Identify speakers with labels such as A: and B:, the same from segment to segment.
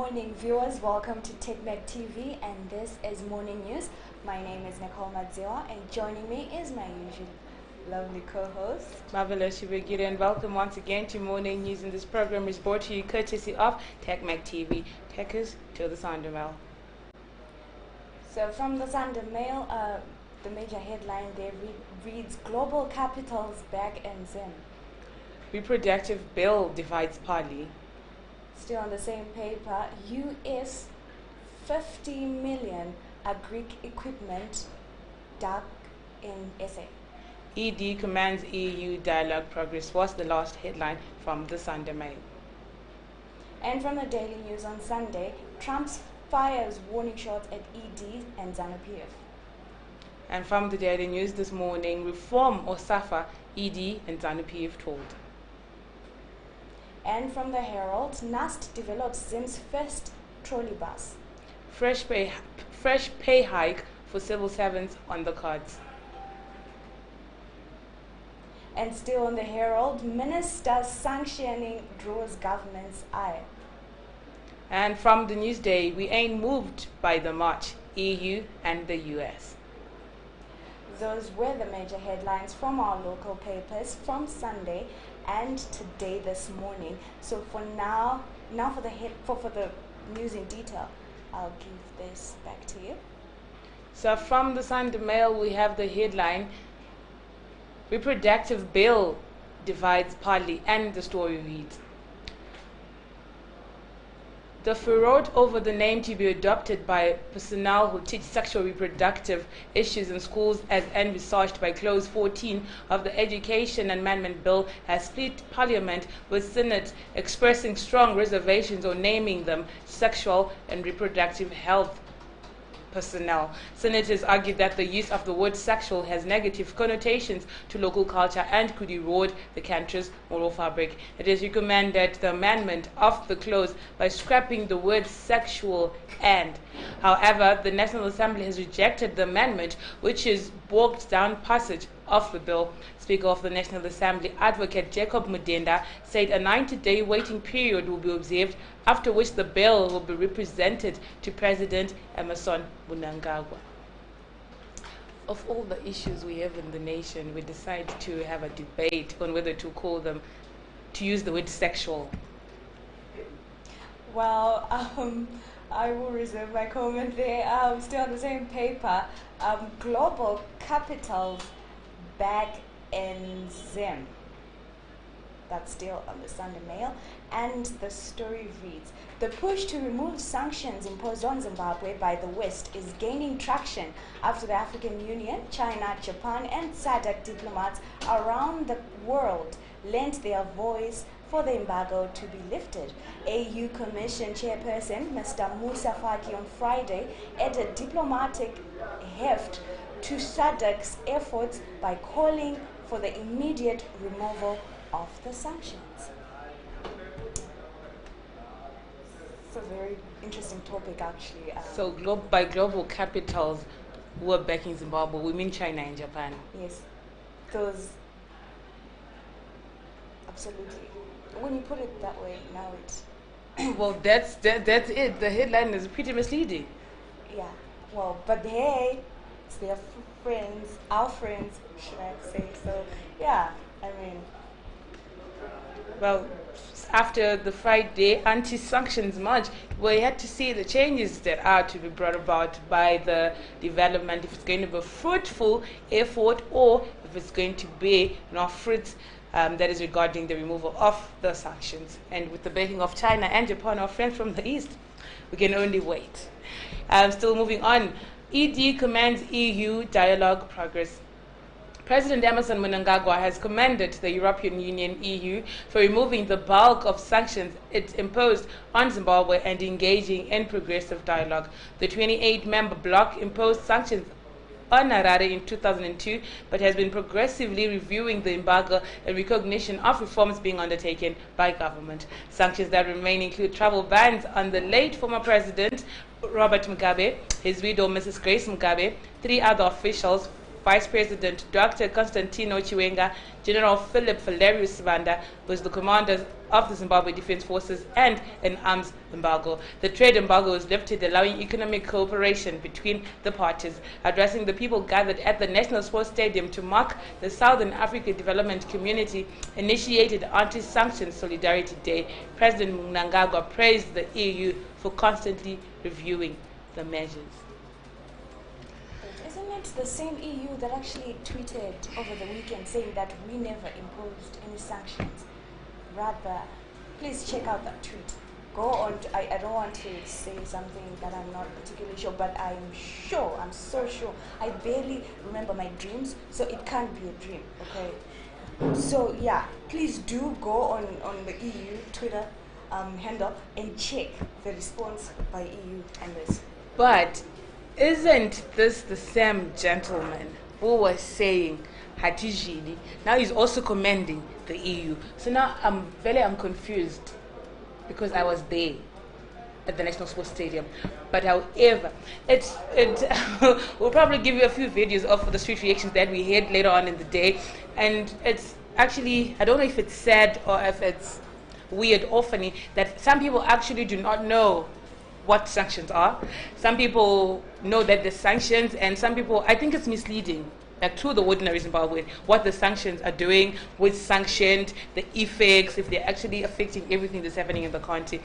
A: morning, viewers. Welcome to TechMag TV, and this is Morning News. My name is Nicole Madziwa, and joining me is my usual lovely co-host,
B: Marvelous Shibagiri, and welcome once again to Morning News. And this program is brought to you courtesy of TechMag TV. Techers to the Sunday Mail.
A: So from the Sunday Mail, the major headline there reads, Global Capitals back in Zim.
B: Reproductive bill divides party.
A: Still on the same paper, US 50 million agric equipment dug in SA.
B: ED commands EU dialogue progress was the last headline from the Sunday Mail.
A: And from the Daily News on Sunday, Trump's fires warning shots at ED and Zanu PF.
B: And from the Daily News this morning, reform or suffer, ED and Zanu PF told.
A: And from the Herald, NAST develops Zim's first trolley bus.
B: Fresh pay hike for civil servants on the cards.
A: And still on the Herald, minister sanctioning draws government's eye.
B: And from the Newsday, we ain't moved by the march, EU and the US.
A: Those were the major headlines from our local papers from Sunday and today this morning. So for now for the news in detail, I'll give this back to you.
B: So from the Sunday Mail, we have the headline, Reproductive Bill Divides Party, and the story reads, the furor over the name to be adopted by personnel who teach sexual reproductive issues in schools as envisaged by Clause 14 of the Education Amendment Bill has split Parliament, with Senate expressing strong reservations on naming them sexual and reproductive health personnel. Senators argued that the use of the word sexual has negative connotations to local culture and could erode the country's moral fabric. It is recommended the amendment of the clause by scrapping the word sexual and. However, the National Assembly has rejected the amendment, which is bogged down passage of the bill. Speaker of the National Assembly, Advocate Jacob Mudenda, said a 90-day waiting period will be observed, after which the bill will be represented to President Emerson Mnangagwa. Of all the issues we have in the nation, we decide to have a debate on whether to call them, to use the word sexual.
A: Well, I will reserve my comment there. Still on the same paper, global capitals back in Zim. That's still on the Sunday Mail. And the story reads, the push to remove sanctions imposed on Zimbabwe by the West is gaining traction after the African Union, China, Japan, and SADC diplomats around the world lent their voice for the embargo to be lifted. AU Commission Chairperson Mr. Musa Faki on Friday added diplomatic heft to SADC's efforts by calling for the immediate removal of the sanctions. It's a very interesting topic, actually.
B: So by global capitals who are backing Zimbabwe, we mean China and Japan.
A: Yes, those, absolutely. When you put it that way, now it's...
B: Well, that's it. The headline is pretty misleading.
A: Yeah, well, but hey, it's their friends, our friends, should I say. So, yeah, I mean...
B: Well, after the Friday anti-sanctions march, we had to see the changes that are to be brought about by the development, if it's going to be a fruitful effort or if it's going to be fruits that is regarding the removal of the sanctions. And with the backing of China and Japan, our friends from the East, we can only wait. Still moving on, ED commands EU dialogue progress. President Emerson Mnangagwa has commended the European Union, EU, for removing the bulk of sanctions it imposed on Zimbabwe and engaging in progressive dialogue. The 28-member bloc imposed sanctions on Harare in 2002, but has been progressively reviewing the embargo in recognition of reforms being undertaken by government. Sanctions that remain include travel bans on the late former president, Robert Mugabe, his widow, Mrs. Grace Mugabe, 3 other officials, Vice President Dr. Constantino Chiwenga, General Philip Valerius Sibanda was the commander of the Zimbabwe Defense Forces, and an arms embargo. The trade embargo was lifted, allowing economic cooperation between the parties. Addressing the people gathered at the National Sports Stadium to mark the Southern Africa Development Community initiated Anti-Sanctions Solidarity Day, President Mnangagwa praised the EU for constantly reviewing the measures.
A: Isn't it the same EU that actually tweeted over the weekend saying that we never imposed any sanctions? Rather, please check out that tweet. Go on. I don't want to say something that I'm not particularly sure, but I'm so sure. I barely remember my dreams, so it can't be a dream, okay? So yeah, please do go on the EU Twitter handle and check the response by EU on this.
B: But isn't this the same gentleman who was saying Hatijili? Now he's also commending the EU. So now I'm confused because I was there at the National Sports Stadium. But however, we'll probably give you a few videos of the street reactions that we had later on in the day. And it's actually, I don't know if it's sad or if it's weird or funny that some people actually do not know what sanctions are. Some people know that there's sanctions, and some people, I think it's misleading, like to the ordinary Zimbabwean, what the sanctions are doing, what's sanctioned, the effects, if they're actually affecting everything that's happening in the country.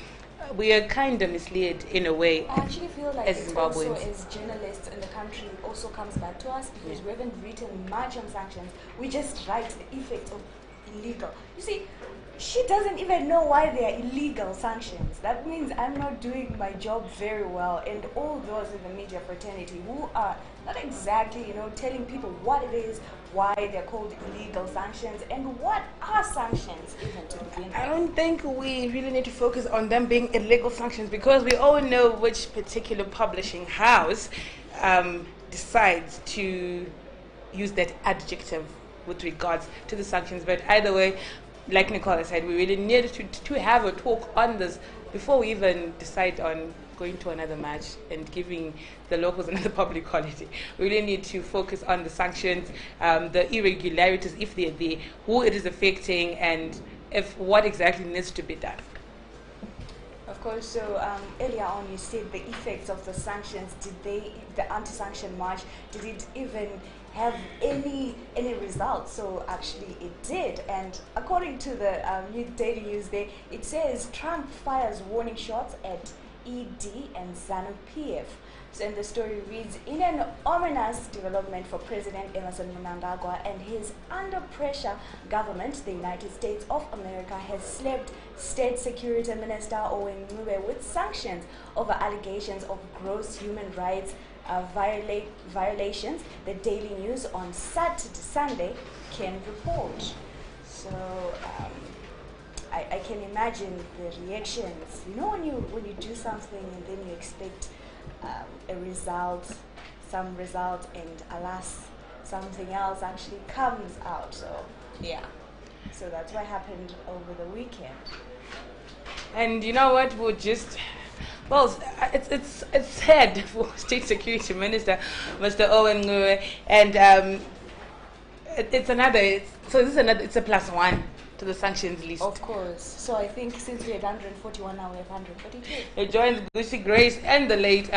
B: We are kind of misled in a way.
A: I actually feel like
B: as
A: it
B: Zimbabweans.
A: also, as journalists in the country, also comes back to us because we haven't written much on sanctions. We just write the effect of illegal. You see, she doesn't even know why they are illegal sanctions. That means I'm not doing my job very well, and all those in the media fraternity who are not exactly, telling people what it is, why they're called illegal sanctions, and what are sanctions even to begin with.
B: I don't think we really need to focus on them being illegal sanctions because we all know which particular publishing house decides to use that adjective with regards to the sanctions. But either way, like Nicola said, we really need to have a talk on this before we even decide on going to another match and giving the locals another public holiday. We really need to focus on the sanctions, the irregularities, if they're there, who it is affecting, and if what exactly needs to be done.
A: Of course, so earlier on you said the effects of the sanctions, the anti-sanction march, did it even have any results? So actually it did, and according to the new Daily News there, it says Trump fires warning shots at ED and Zanu PF. So, and the story reads, in an ominous development for President Emerson Mnangagwa and his under-pressure government, the United States of America has slapped State Security Minister Owen Ncube with sanctions over allegations of gross human rights violations, the Daily News on Sunday can report. So I can imagine the reactions. When you do something and then you expect a result, some result, and alas, something else actually comes out. So yeah, so that's what happened over the weekend.
B: And you know what? We'll just. Well, it's sad for State Security Minister, Mr. Owen Ncube, and it's a plus one to the sanctions list.
A: Of course. So I think since we had 141, now we have 142.
B: It joins Lucy Grace and the late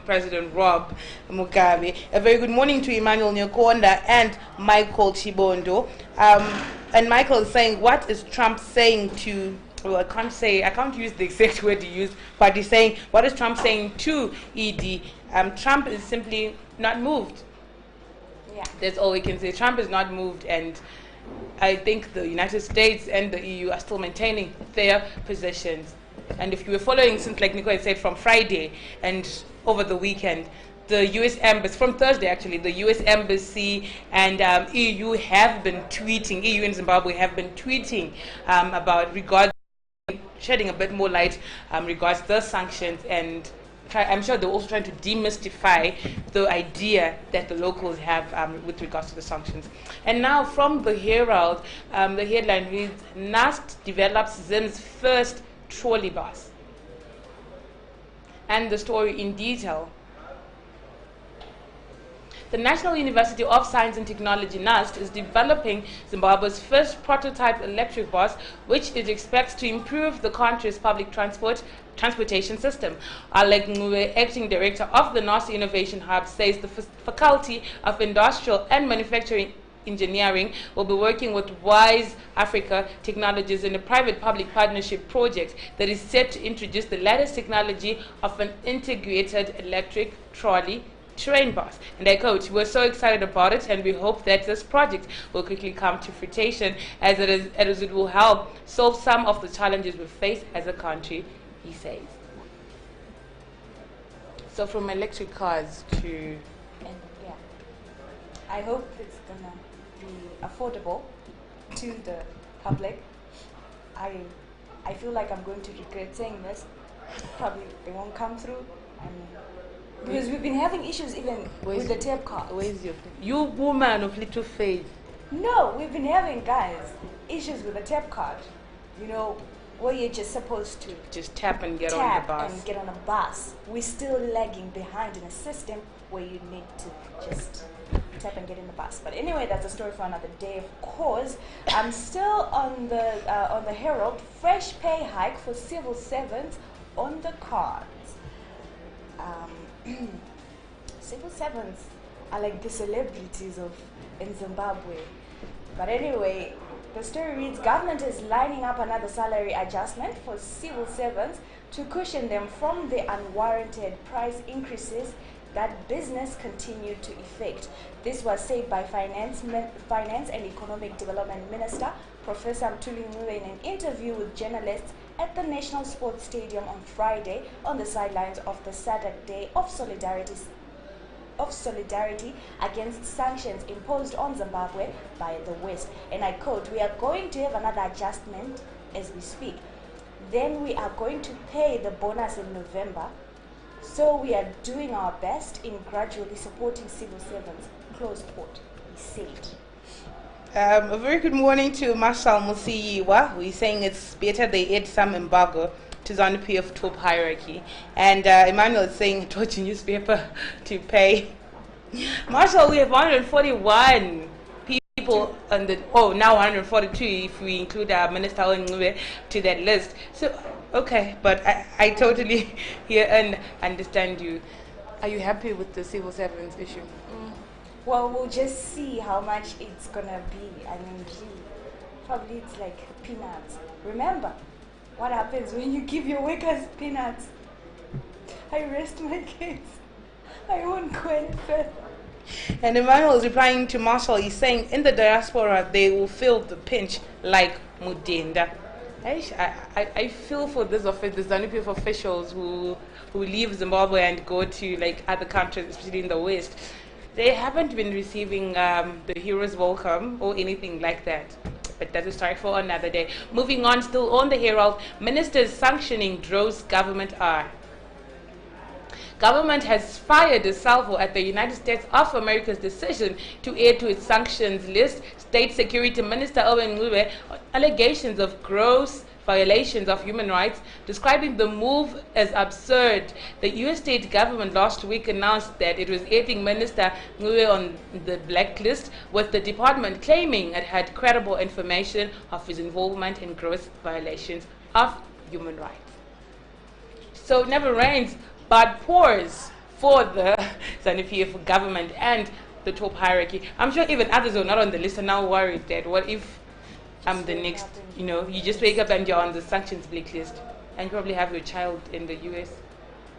B: President Rob Mugabe. A very good morning to Emmanuel Nyokonda and Michael Chibondo. And Michael is saying, what is Trump saying to... Well, I can't use the exact word he used, but he's saying, what is Trump saying to ED? Trump is simply not moved.
A: Yeah.
B: That's all we can say. Trump is not moved, and I think the United States and the EU are still maintaining their positions. And if you were following, since like Nico had said, from Friday and over the weekend, the U.S. Embassy, from Thursday actually, the U.S. Embassy and EU have been tweeting, EU and Zimbabwe have been tweeting about shedding a bit more light regards the sanctions, and I'm sure they're also trying to demystify the idea that the locals have with regards to the sanctions. And now from the Herald, the headline reads, NAST develops Zim's first trolley bus. And the story in detail. The National University of Science and Technology, NUST, is developing Zimbabwe's first prototype electric bus, which it expects to improve the country's public transportation system. Alec Ngube, acting director of the NUST Innovation Hub, says the Faculty of Industrial and Manufacturing Engineering will be working with WISE Africa Technologies in a private-public partnership project that is set to introduce the latest technology of an integrated electric trolley train bus. And I quote, "We're so excited about it, and we hope that this project will quickly come to fruition as it will help solve some of the challenges we face as a country," he says. So from electric cars to...
A: And yeah, I hope it's gonna be affordable to the public. I feel like I'm going to regret saying this. Probably it won't come through. Because we've been having issues even with the tape cards.
B: Where's you woman of little faith?
A: No, we've been having, guys, issues with the tape card. You know, where you're just supposed to
B: just tap and get on the bus.
A: And get on a bus. We're still lagging behind in a system where you need to just tap and get in the bus. But anyway, that's a story for another day, of course. I'm still on the Herald. Fresh pay hike for civil servants on the cards. Civil servants are like the celebrities in Zimbabwe. But anyway, the story reads, government is lining up another salary adjustment for civil servants to cushion them from the unwarranted price increases that business continued to effect. This was said by Finance and Economic Development Minister Professor Mthuli Ncube in an interview with journalists at the National Sports Stadium on Friday on the sidelines of the SADC Day of Solidarity against sanctions imposed on Zimbabwe by the West. And I quote, "We are going to have another adjustment as we speak. Then we are going to pay the bonus in November. So we are doing our best in gradually supporting civil servants," close quote, he said.
B: A very good morning to Marshal Musiyiwa, who is saying it's better they add some embargo to Zanu PF top hierarchy. And Emmanuel is saying, "Torch newspaper to pay." Marshal, we have 141 people on the, now 142 if we include our Minister Ncube to that list. So, okay, but I totally hear and understand you. Are you happy with the civil servants issue?
A: Well, we'll just see how much it's gonna be. I mean, probably it's like peanuts. Remember what happens when you give your workers peanuts. I rest my case. I won't go any further.
B: And Emmanuel is replying to Marshall. He's saying in the diaspora they will feel the pinch like Mudenda. I feel for this office, the Zanu PF officials who leave Zimbabwe and go to like other countries, especially in the West. They haven't been receiving the hero's welcome or anything like that. But that's a story for another day. Moving on, still on the Herald, ministers sanctioning drones government are. Government has fired a salvo at the United States of America's decision to add to its sanctions list State Security Minister Owen Ncube on allegations of gross violations of human rights, describing the move as absurd. The U.S. state government last week announced that it was adding Minister Ncube on the blacklist, with the department claiming it had credible information of his involvement in gross violations of human rights. So it never rains but pours for the Zanu PF government and the top hierarchy. I'm sure even others who are not on the list are now worried that what if I'm the next, you just wake up and you're on the sanctions blacklist and you probably have your child in the US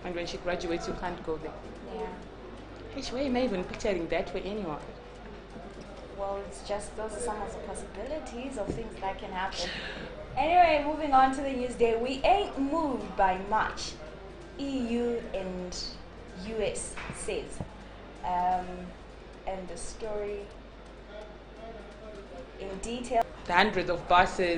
B: and when she graduates you can't go there.
A: Yeah.
B: Why am I even picturing that for anyone?
A: Well, it's just those are some of the possibilities of things that can happen. Anyway, moving on to the news day. We ain't moved by much, EU and US says. And the story in detail.
B: The hundreds of buses